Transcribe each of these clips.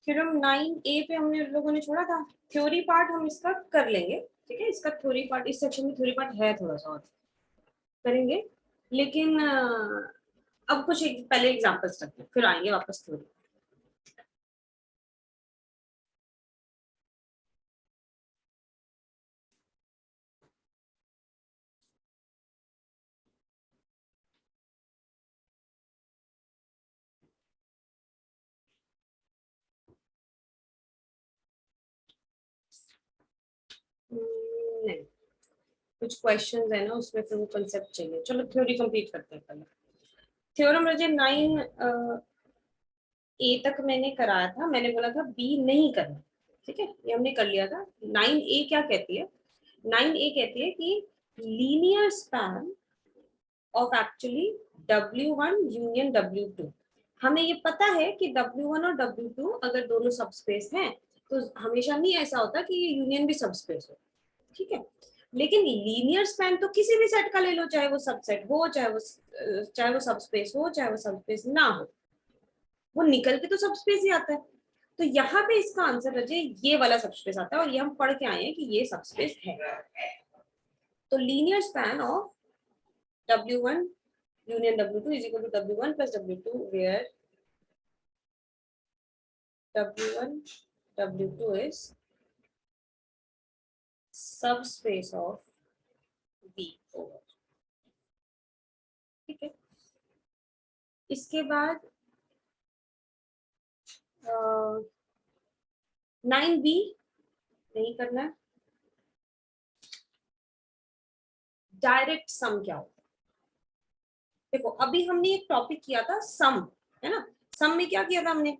Theorem 9A पे हमने लोगों ने छोड़ा था। थ्योरी पार्ट हम इसका कर लेंगे, ठीक है, इसका थ्योरी पार्ट, इस सेक्शन में थ्योरी पार्ट है, थोड़ा सा और करेंगे, लेकिन अब कुछ पहले एग्जांपल्स रखते हैं, फिर आएंगे वापस थ्योरी। नहीं, कुछ क्वेश्चंस है ना उसमें, फिर वो कंसेप्ट चाहिए। चलो थ्योरी कंप्लीट करते हैं पहले। थ्योरम रजे 9A तक मैंने कराया था, मैंने बोला था बी नहीं करना, ठीक है, ये हमने कर लिया था। 9A क्या कहती है? 9A कहती है कि linear span of actually W1 union W2। हमें ये पता है कि W1 और W2 अगर दोनों सबस्पेस हैं तो हमेशा नहीं ऐसा होता कि ये यूनियन भी सबस्पेस हो, ठीक है। लेकिन लीनियर स्पैन तो किसी भी सेट का ले लो, चाहे वो सबसेट हो, चाहे वो सबस्पेस हो, चाहे वो सबस्पेस ना हो, वो निकल के तो सबस्पेस ही आता है। तो यहाँ पे इसका आंसर रजे ये वाला सबस्पेस आता है, और ये हम पढ़ के आए हैं कि ये सबस्पेस है। तो linear span of W1 union W2 is equal to W1 plus W2, where W1 W2 is subspace of V over, ठीक है। इसके बाद 9B नहीं करना है। डायरेक्ट सम क्या होता है? देखो अभी हमने एक टॉपिक किया था सम, है ना। सम में क्या किया था हमने?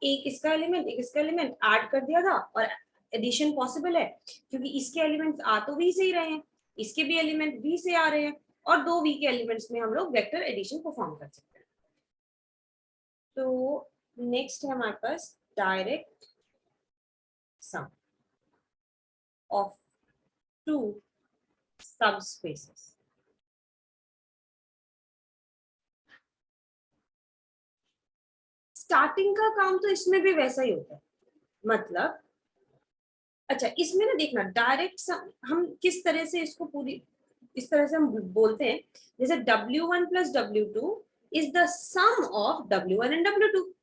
एक इसका एलिमेंट एक इसका एलिमेंट ऐड कर दिया था, और एडिशन पॉसिबल है क्योंकि इसके एलिमेंट्स आ तो वी से ही रहे हैं, इसके भी एलिमेंट वी से आ रहे हैं, और दो वी के एलिमेंट्स में हम लोग वेक्टर एडिशन परफॉर्म कर सकते हैं। तो नेक्स्ट है हमारे पास direct sum of two subspaces. Starting का काम तो इसमें भी वैसा ही होता है, मतलब अच्छा इसमें ना देखना डायरेक्ट सम हम किस तरह से इसको पूरी इस तरह से हम बोलते हैं, जैसे W1 plus W2 is the sum of W1 and W2,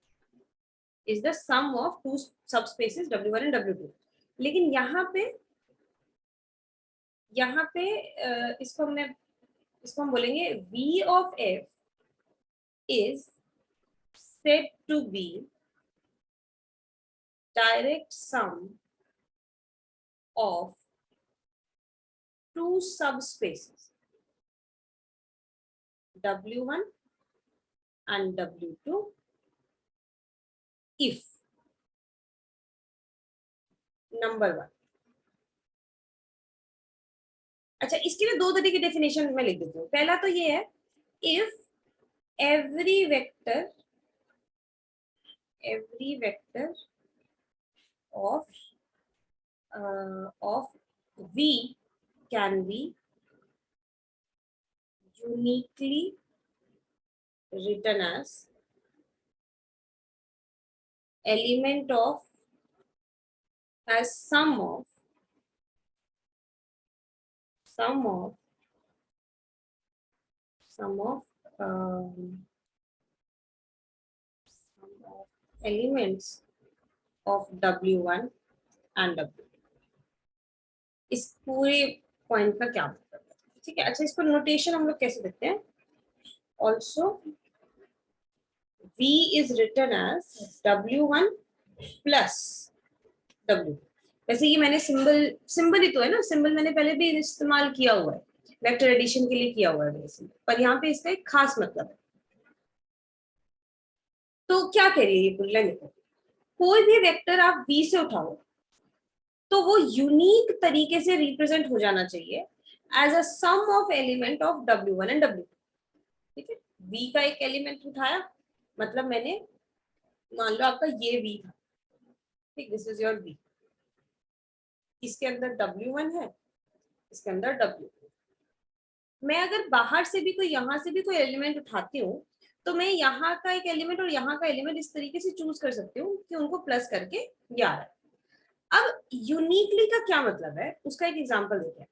is the sum of two subspaces W1 and W2। लेकिन यहाँ पे इसको हम बोलेंगे V of F is said to be direct sum of two subspaces W1 and W2 if number 1। अच्छा इसके लिए दो तरह की डेफिनेशन में लिख देती हूँ। पहला तो ये है, if every vector of V can be uniquely written as element of as sum of elements of W1 and W2। इस पूरे पॉइंट का क्या मतलब है, ठीक है। अच्छा इसको नोटेशन हम लोग कैसे देते हैं? Also V is written as W1 plus W। वैसे ये मैंने सिंबल ही तो है ना, सिंबल मैंने पहले भी इस्तेमाल किया हुआ है, वेक्टर एडिशन के लिए किया हुआ है मैंने सिंबल, पर यहाँ पे इसका एक खास मतलब है। तो क्या कह रही है ये पूरी लाइन? देखो कोई भी वेक्टर आप V से उठाओ तो वो यूनिक तरीके से रिप्रेजेंट हो जाना चाहिए as a sum of element of W1 and W2, ठीक है। V का एक एलिमेंट उठाया, मतलब मैंने मान लो आपका ये V था, ठीक, दिस इज योर V। इसके अंदर W1 है, इसके अंदर W2। मैं अगर बाहर से भी कोई यहाँ से भी कोई एलिमेंट उठाती हूँ तो मैं यहाँ का एक एलिमेंट और यहाँ का एलिमेंट इस तरीके से चूज कर सकती हूँ कि उनको प्लस करके 11। अब यूनिकली का क्या मतलब है, उसका एक एग्जांपल देते हैं।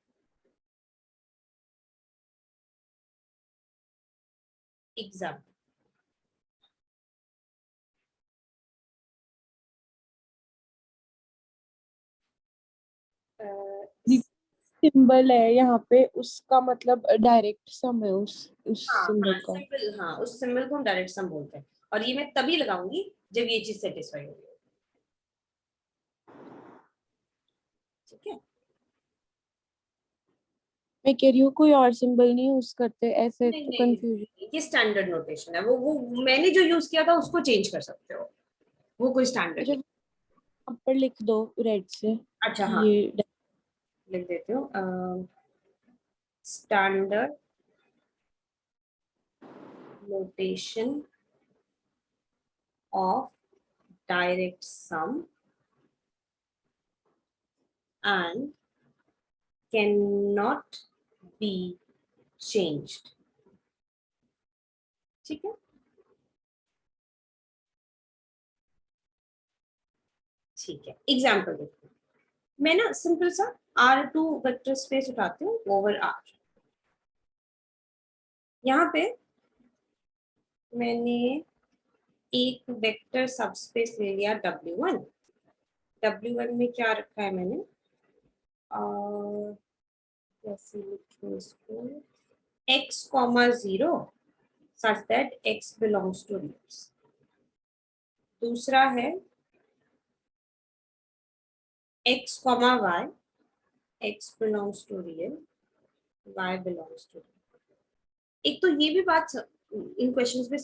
एग्जाम्पल, सिंबल है यहाँ पे, उसका मतलब डायरेक्ट सम है उस हाँ सिंबल हाँ का। सिंपल, हाँ उस सिंबल को हम डायरेक्ट सम बोलते हैं, और ये मैं तभी लगाऊंगी जब ये चीज सेटिस्फाई होगी। ठीक है, मैं कह रही हूँ कोई और सिंबल नहीं यूज करते ऐसे नहीं तो कंफ्यूजन। नहीं, ये स्टैंडर्ड नोटेशन है, वो मैंने जो यूज किया था उसको चेंज कर सकते हो, वो कोई स्टैंडर्ड अच्छा, नहीं। यहाँ पर लिख दो रेड से अच्छा कि हाँ, ये लिख देती हूँ, standard notation of direct sum and cannot be changed। ठीक है, ठीक है, एग्जाम्पल देखते हैं। मैं ना सिंपल सा R2 वेक्टर स्पेस उठाती हूँ ओवर R। यहाँ पे मैंने एक वेक्टर सबस्पेस ले लिया W1। W1 में क्या रखा है मैंने, और कैसे लिखूं इसको, x comma 0 such that x belongs to reals। दूसरा है x comma y, x belongs to real, y belongs to real। एक तो ये भी बात इन क्वेश्चंस में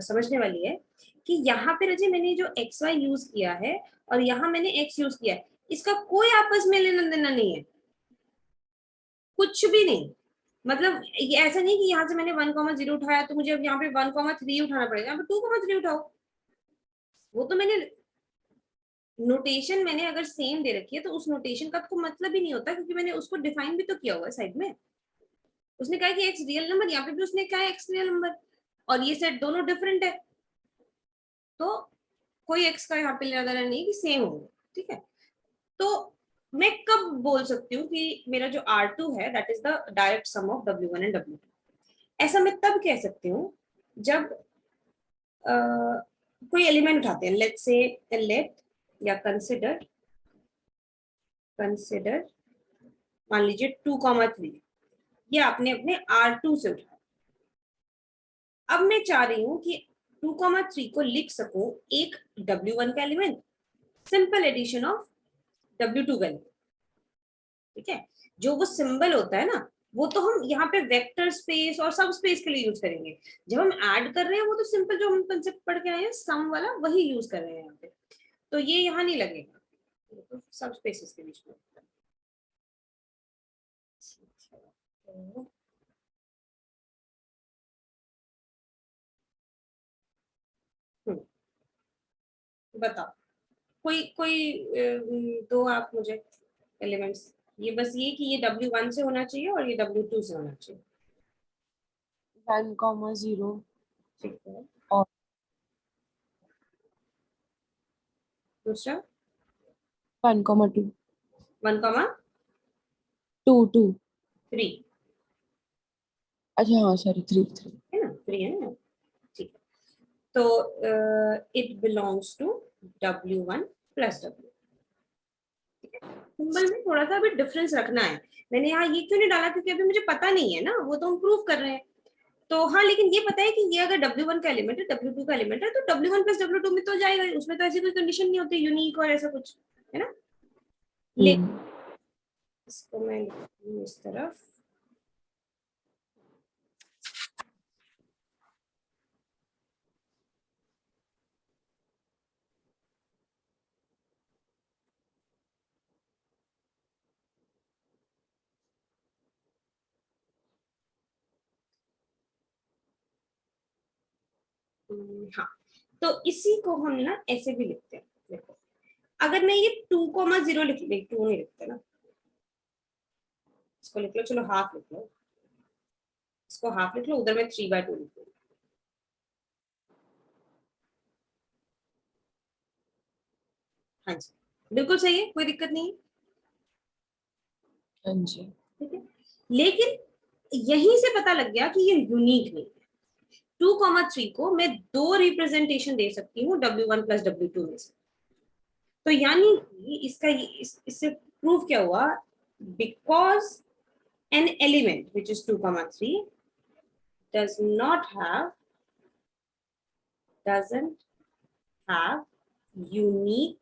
समझने वाली है कि यहाँ पे रजे मैंने जो एक्स वाई यूज किया है और यहाँ मैंने एक्स यूज किया है, इसका कोई आपस में लेना देना नहीं है, कुछ भी नहीं। मतलब ये ऐसा नहीं कि यहाँ से मैंने 1,0 उठाया तो मुझे अब यहाँ पे 1,3 उठाना पड़ेगा, यहाँ पे 2,3 उठाओ। वो तो मैंने नोटेशन मैंने अगर सेम दे रखी है तो उस नोटेशन का तो मतलब ही नहीं होता, क्योंकि मैंने उसको डिफाइन भी तो किया हुआ है साइड में। उसने कहा कि एक्स रियल नंबर, यहाँ पे भी उसने कहा एक्स रियल नंबर, और ये सेट दोनों डिफरेंट है, तो कोई एक्स का यहाँ पे लेना देना नहीं कि सेम होंगे। ठीक है, तो मैं कब बोल सकती हूँ कि मेरा जो R2 है that is the direct sum of W1 and W2। ऐसा मैं तब कह सकती हूँ जब कोई एलिमेंट उठाते हैं, लेट्स से लेट या कंसिडर कंसिडर मान लीजिए 2,3, ये आपने अपने R2 से उठाया। अब मैं चाह रही हूँ कि 2,3 को लिख सकूं एक W1 का element, simple addition of W2 का एलिमेंट। ठीक है, जो वो सिंबल होता है ना, वो तो हम यहाँ पे वेक्टर स्पेस और सब स्पेस के लिए यूज करेंगे। जब हम ऐड कर रहे हैं वो तो सिंपल जो हम कंसेप्ट पढ़ के आए हैं सम वाला वही यूज कर रहे हैं यहाँ पे, तो ये यहाँ नहीं लगेगा, तो सब स्पेसेस के बीच में। तो बताओ, कोई कोई दो आप मुझे एलिमेंट्स, ये बस ये कि ये W1 से होना चाहिए और ये W2 से होना चाहिए। 1,0 ठीक है, और दूसरा 1,2 1,3 2 अच्छा हाँ सॉरी 3 है ना, 3 है ना। ठीक है, तो it belongs to W1 plus W। Symbol में थोड़ा सा अभी डिफरेंस रखना है। मैंने यहाँ ये क्यों नहीं डाला, क्योंकि अभी मुझे पता नहीं है ना, वो तो हम प्रूव कर रहे हैं। तो हाँ, लेकिन ये पता है कि ये अगर W1 का एलिमेंट है, W2 का एलिमेंट है, तो W1 प्लस W2 में तो जाएगा ही, उसमें तो ऐसी कोई कंडीशन नहीं होती यूनिक और ऐसा कुछ, है ना। ले इसको मैं लिखती हूँ इस तरफ, हाँ। तो इसी को हम ना ऐसे भी लिखते हैं, देखो अगर मैं ये 2,0 लिख ले, 2 नहीं लिखते ना, इसको लिख लो, चलो हाफ लिख लो, इसको हाफ लिख लो, उधर मैं 3/2 लिख लूँ। हाँ जी, बिल्कुल सही है, कोई दिक्कत नहीं है। हाँ जी। ठीक है, लेकिन यहीं से पता लग गया कि ये यूनिक नहीं है। 2,3 को मैं दो रिप्रेजेंटेशन दे सकती हूँ W1 प्लस W2 में से। तो यानी कि इसका इससे प्रूफ क्या हुआ, because an element which is 2,3 does not have doesn't have unique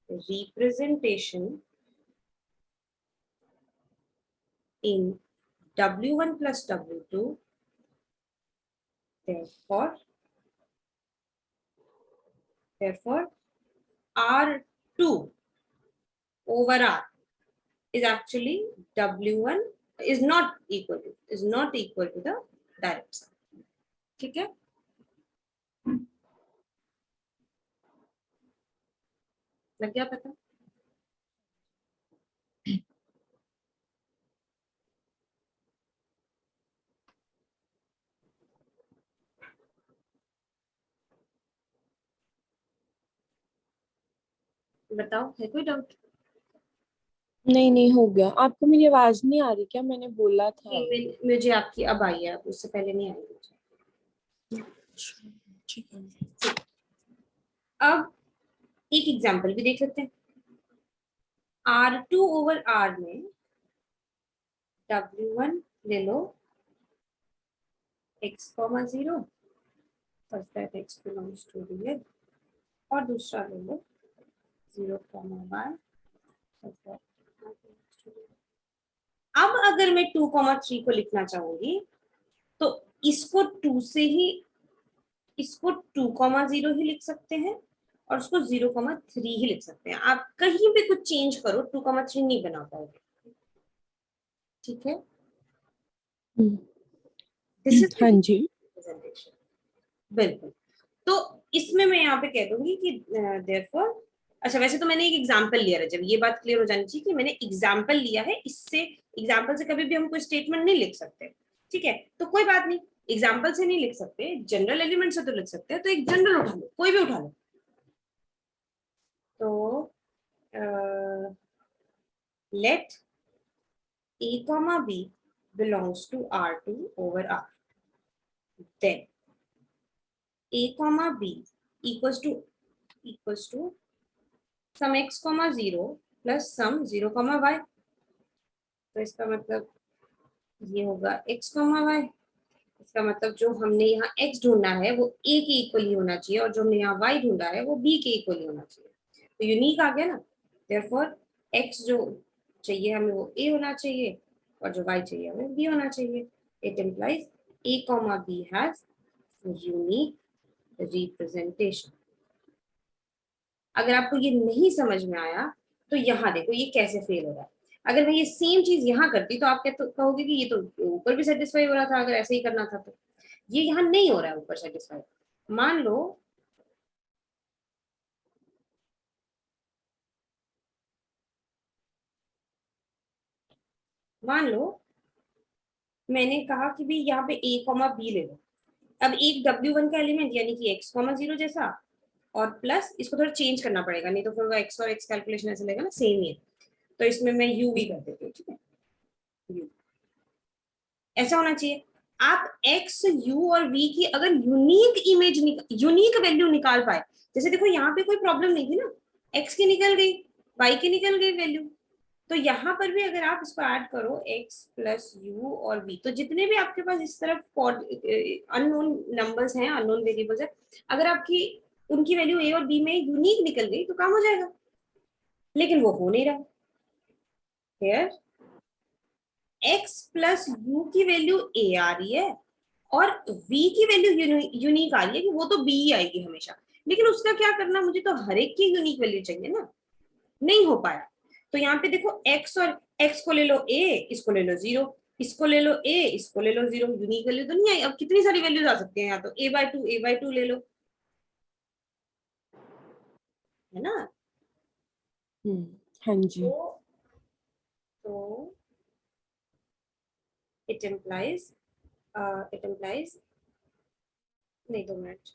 representation in W1 plus W2, therefore R2 over R is actually W1 is not equal to the direct sum. ठीक है, लग गया पता? बताओ, है कोई डाउट? नहीं नहीं, हो गया। आपको मेरी आवाज नहीं आ रही क्या? मैंने बोला था। मुझे आपकी अब आई है, उससे पहले नहीं आई मुझे। ठीक है। अब एक एग्जांपल भी देख लेते हैं। R2 ओवर R में W1 ले लो x, 0 such that x belongs to real, और दूसरा ले लो 0, y such that y belongs to real। अब अगर मैं 2,3 को लिखना चाहूंगी तो इसको 2 से ही, इसको 2,0 ही लिख सकते हैं और उसको 0,3 ही लिख सकते हैं। आप कहीं भी कुछ चेंज करो 2,3 नहीं बना पाओगे। ठीक है, दिस इज हाँ जी। रिप्रेजेंटेशन। बिल्कुल, तो इसमें मैं यहाँ पे कह दूंगी कि देयरफॉर, अच्छा वैसे तो मैंने एक एग्जांपल लिया है, जब ये बात क्लियर हो जानी चाहिए कि मैंने एग्जांपल लिया है, इससे एग्जांपल से कभी भी हम कोई स्टेटमेंट नहीं लिख सकते। ठीक है, तो कोई बात नहीं, एग्जांपल से नहीं लिख सकते, जनरल एलिमेंट से तो लिख सकते हैं। तो एक जनरल उठा लो, कोई भी उठा लो। तो late a comma b belongs to R2 over R, then a comma b equals to some x, 0 plus some 0, y। तो इसका मतलब ये होगा x, y। इसका मतलब जो हमने यहाँ x ढूंढना है वो a के इक्वल ही होना चाहिए, और जो हमने यहाँ y ढूंढा है वो b के इक्वल ही होना चाहिए। तो यूनिक आ गया ना। देयरफॉर x जो चाहिए हमें वो a होना चाहिए, और जो y चाहिए हमें b होना चाहिए। It implies a, b has unique representation. अगर आपको ये नहीं समझ में आया तो यहाँ देखो ये कैसे फेल हो रहा है। अगर मैं ये सेम चीज यहाँ करती तो आप क्या तो कहोगे कि ये तो ऊपर भी सेटिस्फाई हो रहा था, अगर ऐसे ही करना था तो। ये यहाँ नहीं हो रहा है ऊपर सेटिस्फाई। मान लो मान लो मैंने कहा कि भी यहाँ पे a, b ले लो। अब एक W1 का एलिमेंट यानी कि x, 0 जैसा, और प्लस इसको थोड़ा चेंज करना पड़ेगा, नहीं तो फिर वो x और x कैलकुलेशन ऐसे लेगा ना, सेम ही है। तो इसमें मैं u भी कर देती हूँ। ठीक है, u ऐसा होना चाहिए। आप x, u और v की अगर यूनिक इमेज, यूनिक वैल्यू निकाल पाए, जैसे देखो यहाँ पे कोई प्रॉब्लम नहीं थी ना, x की निकल गई, y की निकल गई वैल्यू। तो यहाँ पर भी अगर आप इसको ऐड करो x प्लस u और v, तो जितने भी आपके पास इस तरफ अननोन नंबर्स हैं, अननोन वेरिएबल्स है, अगर आपकी उनकी वैल्यू a और b में यूनिक निकल गई तो काम हो जाएगा। लेकिन वो हो नहीं रहा। Here x प्लस u की वैल्यू a आ रही है और v की वैल्यू यूनिक आ रही है कि वो तो b ही आएगी हमेशा। लेकिन उसका क्या करना, मुझे तो हर एक की यूनिक वैल्यू चाहिए ना, नहीं हो पाया। तो यहाँ पे देखो x और x को ले लो a, इसको ले लो 0, इसको ले लो a, इसको ले लो 0, यूनिक वैल्यू तो नहीं आई। अब कितनी सारी वैल्यूज आ सकती हैं, यहाँ तो a/2 ले लो, है ना। हाँ जी। तो तो इट इम्प्लाइज नहीं, 2 मिनट।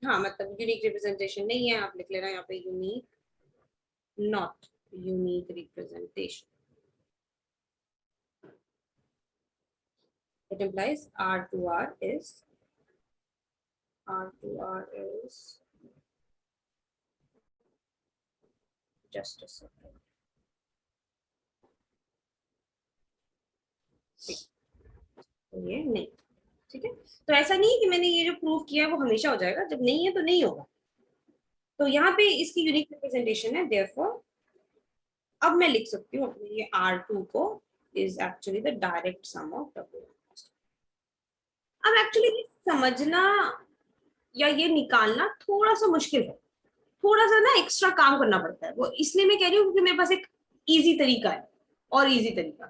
हाँ मतलब यूनिक रिप्रेजेंटेशन नहीं है, आप लिख लेना यहाँ पे unique, not unique representation. It implies R2R is just a second. तो ये नहीं. ठीक है, तो ऐसा नहीं है कि मैंने ये जो प्रूव किया है वो हमेशा हो जाएगा, जब नहीं है तो नहीं होगा. तो यहाँ पे इसकी यूनिक रिप्रेजेंटेशन है, देयरफॉर अब मैं लिख सकती हूँ अपने ये R2 को is actually the direct sum of W. अब एक्चुअली समझना या ये निकालना थोड़ा सा मुश्किल है, थोड़ा सा ना एक्स्ट्रा काम करना पड़ता है. वो इसलिए मैं कह रही हूँ क्योंकि मेरे पास एक इजी तरीका है, और इजी तरीका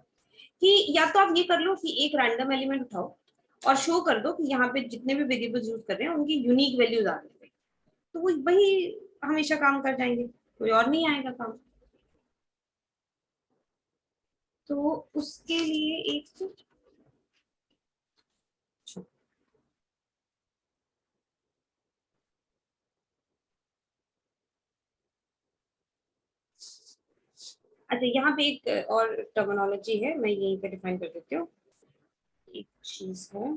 कि या तो आप ये कर लो कि एक रैंडम एलिमेंट उठाओ और शो कर दो कि यहाँ पे जितने भी वेरिएबल्स यूज कर रहे हैं उनकी यूनिक वैल्यूज आ रही है, तो वो वही हमेशा काम कर जाएंगे, कोई और नहीं आएगा काम. तो उसके लिए एक अच्छा, यहाँ पे एक और टर्मिनोलॉजी है, मैं यहीं पे डिफाइन कर देती हूँ. एक चीज है,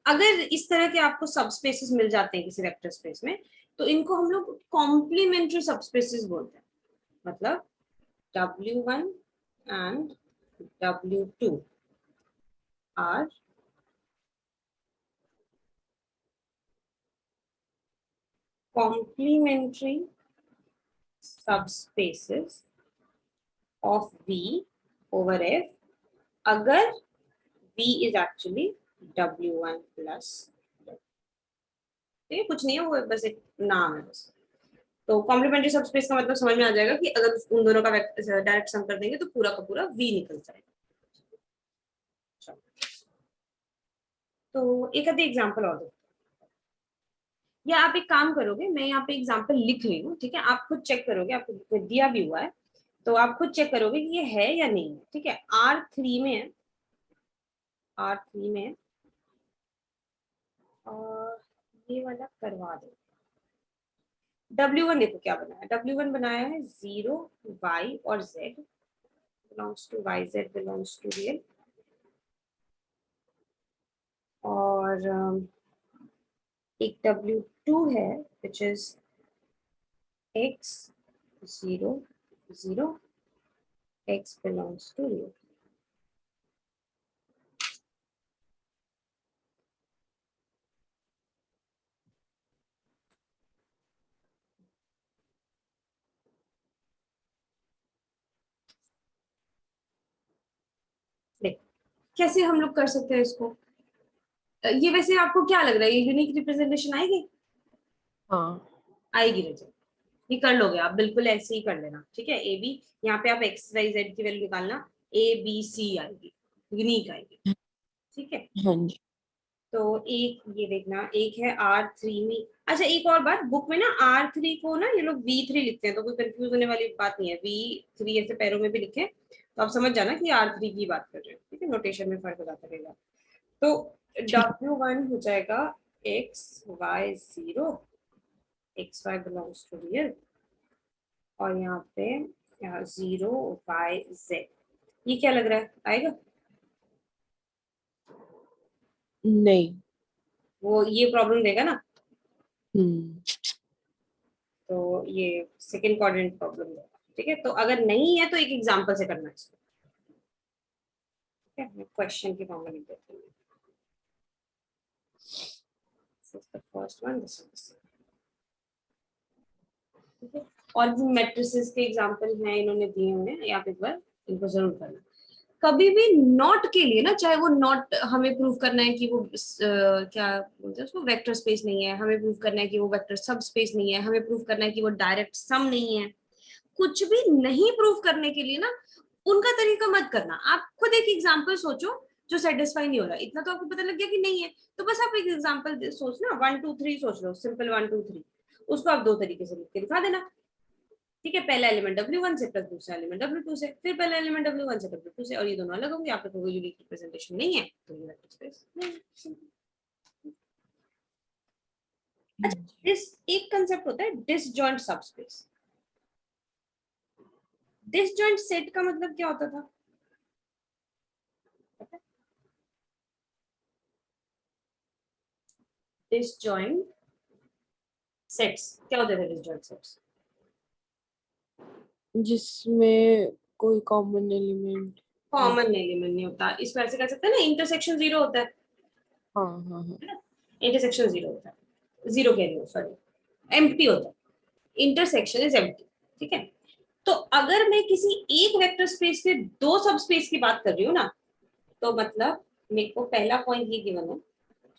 अगर इस तरह के आपको सब स्पेसेस मिल जाते हैं किसी वेक्टर स्पेस में, तो इनको हम लोग कॉम्प्लीमेंट्री सब स्पेसेस बोलते हैं. मतलब W1 and W2 are complementary subspaces of V over F अगर V is actually W1 plus. ये कुछ नहीं है, वो बस एक नाम है बस. तो कॉम्प्लीमेंट्री सबस्पेस का मतलब समझ में आ जाएगा कि अगर उन दोनों का डायरेक्ट सम कर देंगे तो पूरा का पूरा V निकल जाएगा. तो एक आधी एग्जांपल और दो, या आप एक काम करोगे, मैं यहाँ पे एग्जांपल लिख रही हूँ, ठीक है, आप खुद चेक करोगे, आपको दिया भी हुआ है तो आप खुद चेक करोगे कि ये है या नहीं है. ठीक है, R3 में है, R3 में है, और ये वाला करवा दो. W1 देखो क्या बनाया, W1 बनाया है 0 Y और Z belongs to Y, Z belongs to real. और एक W2 है which is X 0 0, X belongs to real. देख कैसे हम लोग कर सकते हैं इसको. ये वैसे आपको क्या लग रहा है, ये यूनिक रिप्रेजेंटेशन आएगी? हाँ. आएगी रजत, ये कर लोगे आप, बिल्कुल ऐसे ही कर लेना. ठीक है, ए बी, यहाँ पे आप एक्स वाई जेड की वैल्यू निकालना, ए बी सी आएगी, यूनिक आएगी. ठीक है, हाँ जी. तो एक ये देखना, एक है R3 में. अच्छा एक और बात, बुक में ना R3 को ना ये लोग V3 लिखते हैं, तो कोई कंफ्यूज होने वाली बात नहीं है. V3 ऐसे पैरों में भी लिखे तो आप समझ जाना कि R3 की बात कर रहे हैं. ठीक है, नोटेशन में फर्क हो जाता रहेगा. तो ठीक. W1 हो जाएगा XY0, XY belongs to real, और यहाँ पे 0YZ. ये क्या लग रहा है, आएगा? नहीं. वो ये प्रॉब्लम देगा ना, हम्म. तो ये सेकंड क्वाड्रेंट प्रॉब्लम देगा. ठीक है, तो अगर नहीं है तो एक एग्जांपल से करना है इसको. ठीक है, मैं क्वेश्चन की फॉर्म में लिख देती हूँ. First one, this is. ठीक है, और भी मैट्रिसेस के एग्जांपल हैं इन्होंने दिए हुए हैं, आप एक बार इनको जरूर करना. कभी भी नॉट के लिए ना, चाहे वो नॉट हमें प्रूव करना है कि वो क्या बोलते हैं उसको, वेक्टर स्पेस नहीं है, हमें प्रूव करना है कि वो वेक्टर सब स्पेस नहीं है, हमें प्रूव करना है कि वो डायरेक्ट सम नहीं है, कुछ भी नहीं प्रूव करने के लिए ना उनका तरीका मत करना. आप खुद एक एग्जांपल सोचो जो सेटिस्फाई नहीं हो रहा, इतना तो आपको पता लग गया कि नहीं है, तो बस आप एक एग्जांपल सोचना, 1 2 3 सोच लो, सिंपल 1 2 3, उसको आप दो तरीके से लिख के दिखा देना. ठीक है, पहला एलिमेंट W1 से प्लस दूसरा एलिमेंट W2 से, फिर पहला एलिमेंट W1 से W2 से, और ये दोनों अलग होंगे। आपके कोई यूनिक रिप्रेजेंटेशन नहीं है तो ये वेक्टर स्पेस नहीं। अच्छा, इस एक कंसेप्ट होता है डिसजॉइंट सबस्पेस। डिसजॉइंट सेट का मतलब क्या होता था? डिसजॉइंट सेट्स क्या होते थे? डिसजॉइंट सेट्स जिसमें कोई कॉमन एलिमेंट। कॉमन एलिमेंट नहीं होता, इसको ऐसे कह सकते हैं ना, इंटरसेक्शन जीरो होता है। हाँ हाँ हाँ। इंटरसेक्शन जीरो होता है, जीरो कह रही हूँ सॉरी, एम्प्टी होता है। इंटरसेक्शन इज एम्प्टी, ठीक है। तो अगर मैं किसी एक वेक्टर स्पेस के दो सब स्पेस की बात कर रही हूँ ना, तो मतलब मेरे को पहला पॉइंट ये गिवन है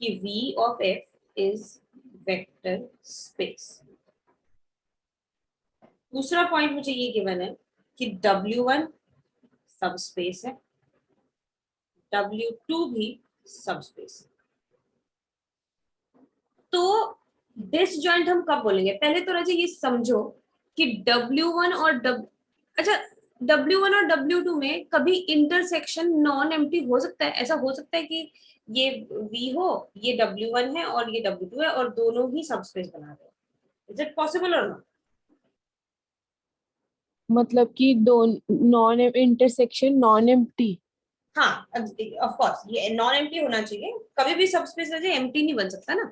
कि V of F is vector space. दूसरा पॉइंट मुझे ये गिवन है कि W1 सब स्पेस है, W2 भी सब स्पेस है। तो डिसजॉइंट हम कब बोलेंगे? पहले तो राजा ये समझो कि W1 और अच्छा, W1 और W2 में कभी इंटरसेक्शन नॉन एम्प्टी हो सकता है? ऐसा हो सकता है कि ये V हो, ये W1 है और ये W2 है और दोनों ही सबस्पेस बना रहे हैं? इज इट पॉसिबल और नॉट? मतलब कि दो नॉन इंटरसेक्शन नॉन एम्प्टी। हाँ, ऑफ कोर्स ये नॉन एम्प्टी होना चाहिए। कभी भी सबस्पेस राजा एम्प्टी नहीं बन सकता ना,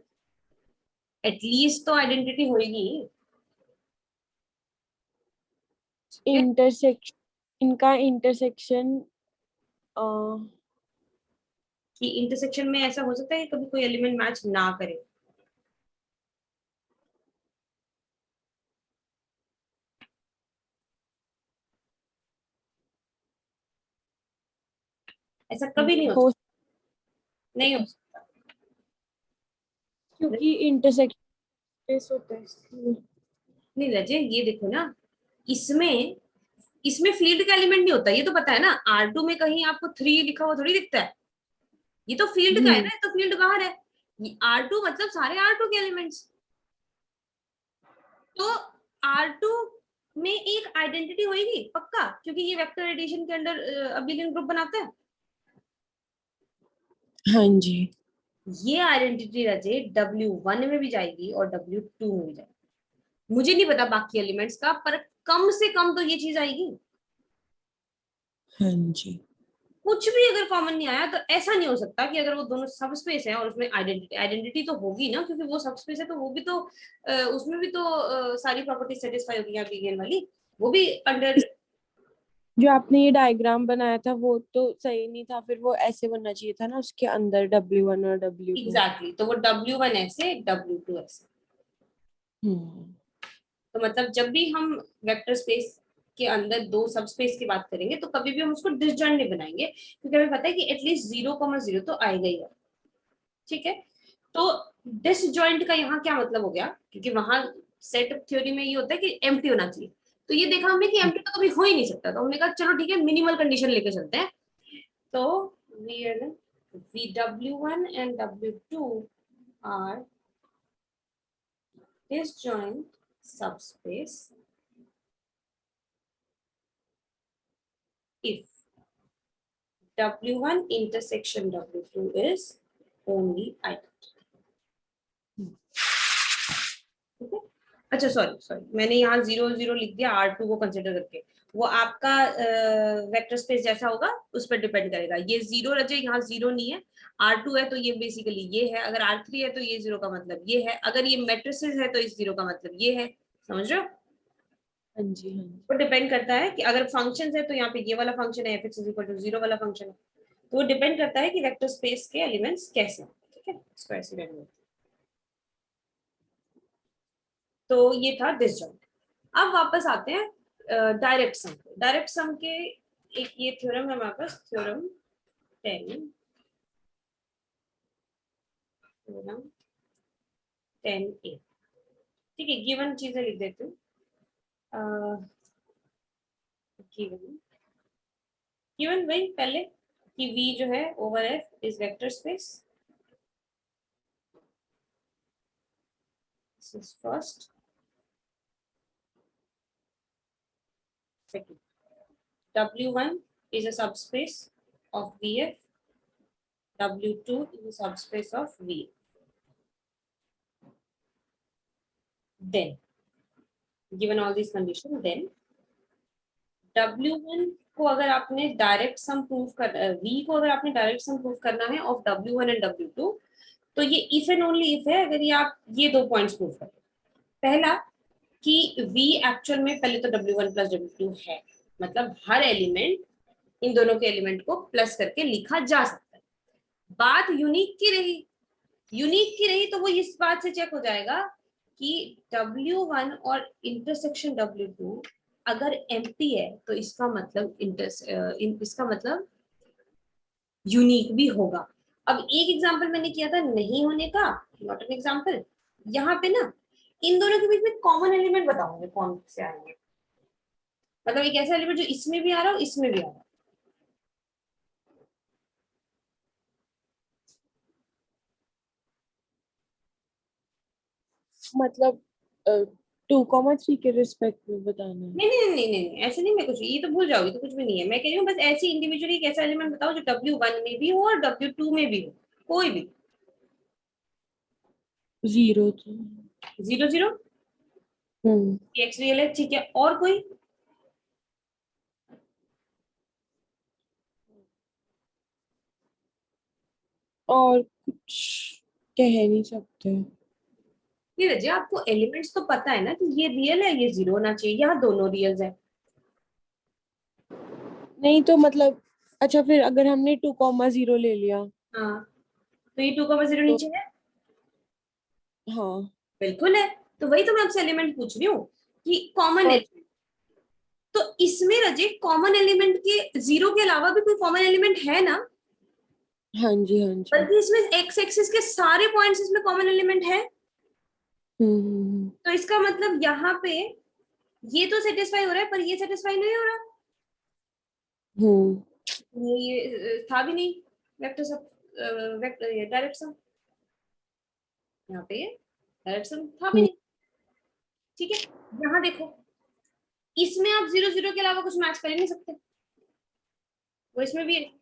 एटलीस्ट तो आइडेंटिटी होगी। इंटरसेक्शन, इनका इंटरसेक्शन कि इंटरसेक्शन में ऐसा हो सकता है कि कभी कोई एलिमेंट मैच ना करे। ऐसा कभी नहीं हो हो, सकता, नहीं हो सकता। क्योंकि इंटरसेक्शन स्पेस होता है इसलिए। नहीं रजे, ये देखो ना, इसमें इसमें फील्ड का एलिमेंट नहीं होता, ये तो पता है ना। R2 में कहीं आपको 3 लिखा हुआ थोड़ी दिखता है, ये तो फील्ड का है हम्म। ना, ये तो फील्ड बाहर है। R2 मतलब सारे R2 के एलिमेंट्स। तो R2 में एक आइडेंटिटी होगी पक्का, क्योंकि ये वेक्टर एडिशन के अंडर अबिलियन ग्रुप बनाता है। हाँ जी। ये आइडेंटिटी रजे W1 में भी जाएगी और W2 में भी जाएगी। मुझे नहीं पता बाकी एलिमेंट्स का, पर कम से कम तो ये चीज आएगी। हाँ जी। कुछ भी अगर कॉमन नहीं आया तो ऐसा नहीं हो सकता कि अगर वो दोनों सब स्पेस है और उसमें आइडेंटिटी आइडेंटिटी तो होगी ना, क्योंकि वो सब स्पेस है तो वो भी तो उसमें भी तो सारी प्रॉपर्टी सेटिस्फाई होगी यहाँ बीगेन वाली, वो भी अंडर। जो आपने ये डायग्राम बनाया था वो तो सही नहीं था, फिर वो ऐसे बनना चाहिए था ना, उसके अंदर W1 और W2। एग्जैक्टली, तो वो W1 ऐसे W2 ऐसे। हम्म। तो मतलब जब भी हम वेक्टर स्पेस के अंदर दो सब स्पेस की बात करेंगे तो कभी भी हम उसको डिसजॉइंट नहीं बनाएंगे, क्योंकि हमें पता है कि एटलीस्ट 0,0 तो आएगा ही है। ठीक है, तो डिसजॉइंट का यहाँ क्या मतलब हो गया, क्योंकि वहां सेट थ्योरी में ये होता है कि एम्प्टी होना चाहिए। तो ये देखा हमने कि एम्प्टी तो कभी हो ही नहीं सकता, तो हमने कहा चलो ठीक है, मिनिमल कंडीशन लेके चलते हैं। तो W1 and W2 are disjoint subspace if W1 intersection W2 is only identity। ठीक है, अच्छा सॉरी सॉरी, मैंने यहाँ 0 0 लिख दिया R2 को कंसिडर करके। वो आपका वेक्टर स्पेस जैसा होगा उस पर डिपेंड करेगा। ये 0 रजे, यहाँ 0 नहीं है, R2 है तो ये बेसिकली ये है, अगर R3 है तो ये 0 का मतलब ये है, अगर ये मैट्रिसेस है तो इस 0 का मतलब ये है। समझ रहे हो? हाँ जी। हाँ जी। वो डिपेंड करता है कि अगर फंक्शन है तो यहाँ पे ये वाला फंक्शन है, fx इज इक्वल टू 0 वाला फंक्शन है। तो वो डिपेंड करता है कि वेक्टर स्पेस के एलिमेंट्स कैसे हैं। ठीक है, इसको ऐसे रहने दो। तो ये था डिसजॉइंट। अब वापस आते हैं डायरेक्ट सम। डायरेक्ट सम के एक ये थ्योरम है हमारे पास, थ्योरम 10, थ्योरम 10A। ठीक है, गिवन चीजें लिख देती हूँ। गिवन गिवन वही पहले कि V जो है over F is vector space. This is first. Second, W1 is a subspace of VF. W2 is a subspace of VF. Then, given all these conditions, then W1 को अगर आपने direct sum prove कर V को अगर आपने direct sum prove करना है of W1 and W2, तो ये इफ एंड ओनली इफ है अगर ये आप ये 2 पॉइंट्स प्रूव करें। पहला कि V एक्चुअल में पहले तो W1 प्लस W2 है, मतलब हर एलिमेंट इन दोनों के एलिमेंट को प्लस करके लिखा जा सकता है। बात यूनिक की रही तो वो इस बात से चेक हो जाएगा कि W1 और इंटरसेक्शन W2 अगर एम्प्टी है तो इसका मतलब इसका मतलब यूनिक भी होगा। अब एक एग्जांपल मैंने किया था नहीं होने का, नॉट एन एग्जांपल। यहाँ पे ना इन दोनों के बीच में कॉमन एलिमेंट बताऊंगे कौन से आएंगे, मतलब एक ऐसा एलिमेंट जो इसमें भी आ रहा हो इसमें भी आ रहा हो। मतलब 2,3 के रिस्पेक्ट में बताना है। नहीं ऐसे नहीं, मैं कुछ ये तो भूल जाओगी तो कुछ भी नहीं है। मैं कह रही हूँ बस ऐसी इंडिविजुअली एक ऐसा एलिमेंट बताओ जो W1 में भी हो और W2 में भी हो, कोई भी। 0 तो 0 0 एक्स रियल है, ठीक है। और कोई? और कुछ कह नहीं सकते। ये रजिए आपको एलिमेंट्स तो पता है ना कि ये रियल है, ये 0 होना चाहिए, यहाँ दोनों रियल्स है। नहीं तो मतलब अच्छा फिर अगर हमने 2,0 ले लिया हाँ, तो ये 2,0 तो नीचे है, हाँ। बिल्कुल है। तो वही तो मैं आपसे एलिमेंट पूछ रही हूँ कि कॉमन और एलिमेंट। तो इसमें रजे कॉमन एलिमेंट के 0 के अलावा भी कोई कॉमन एलिमेंट है ना, हाँ जी हाँ जी। बल्कि इसमें एक्स एक्सिस के सारे पॉइंट्स इसमें कॉमन एलिमेंट है। तो इसका मतलब यहाँ पे ये तो सेटिस्फाई हो रहा है पर ये सेटिस्फाई नहीं हो रहा। हम्म ये था भी नहीं वेक्टर सब, वेक्टर डायरेक्ट सम, यहाँ पे ये डायरेक्ट सम था भी हम्म नहीं। ठीक है, यहाँ देखो इसमें आप 0 0 के अलावा कुछ मैच कर ही नहीं सकते, वो इसमें भी है।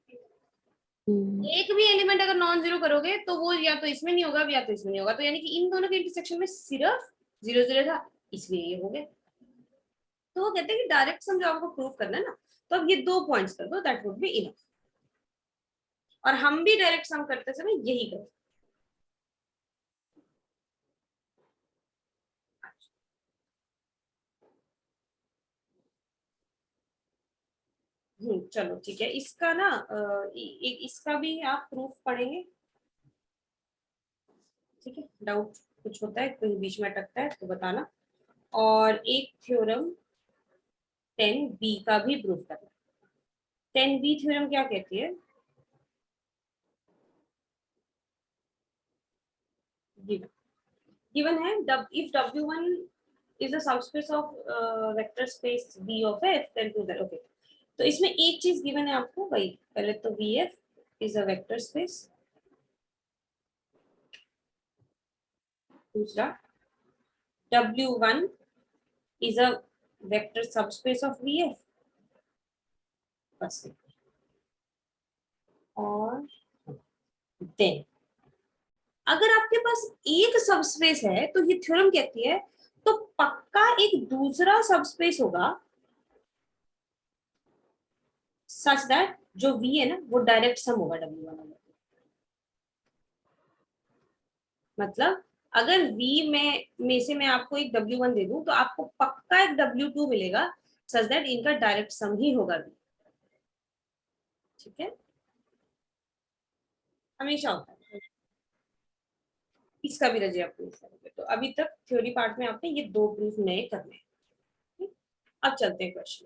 हम्म एक भी एलिमेंट अगर नॉन जीरो करोगे तो वो या तो इसमें नहीं होगा या तो इसमें नहीं होगा, तो यानी कि इन दोनों के इंटरसेक्शन में सिर्फ 0 0 था, इसलिए ये हो गया। तो वो कहते हैं कि डायरेक्ट सम जो आपको प्रूव करना है ना, तो अब ये 2 पॉइंट्स कर दो, दैट वुड बी इनफ। और हम भी डायरेक्ट सम करते समय यही करते। चलो ठीक है, इसका ना इसका भी आप प्रूफ पढ़ेंगे। ठीक है, डाउट कुछ होता है कहीं बीच में अटकता है तो बताना। और एक थ्योरम 10b का भी प्रूफ करना। 10b थ्योरम क्या कहती है? गिवन है if W1 is a subspace of vector space V of F, then prove that. Okay, तो इसमें एक चीज गिवन है आपको, भाई पहले तो VF is a vector space, दूसरा W1 is a vector subspace of VF, बस। और then अगर आपके पास एक सबस्पेस है तो ये थ्योरम कहती है तो पक्का एक दूसरा सबस्पेस होगा सच दैट जो V है ना वो डायरेक्ट सम होगा W1। मतलब अगर V में से मैं आपको एक W1 दे दूं तो आपको पक्का एक W2 मिलेगा सच दैट इनका डायरेक्ट सम ही होगा V। ठीक है, हमेशा होता है। इसका भी रजिए आप प्रूफ करोगे। तो अभी तक थ्योरी पार्ट में आपने ये 2 प्रूफ नए करने हैं। अब चलते हैं क्वेश्चन।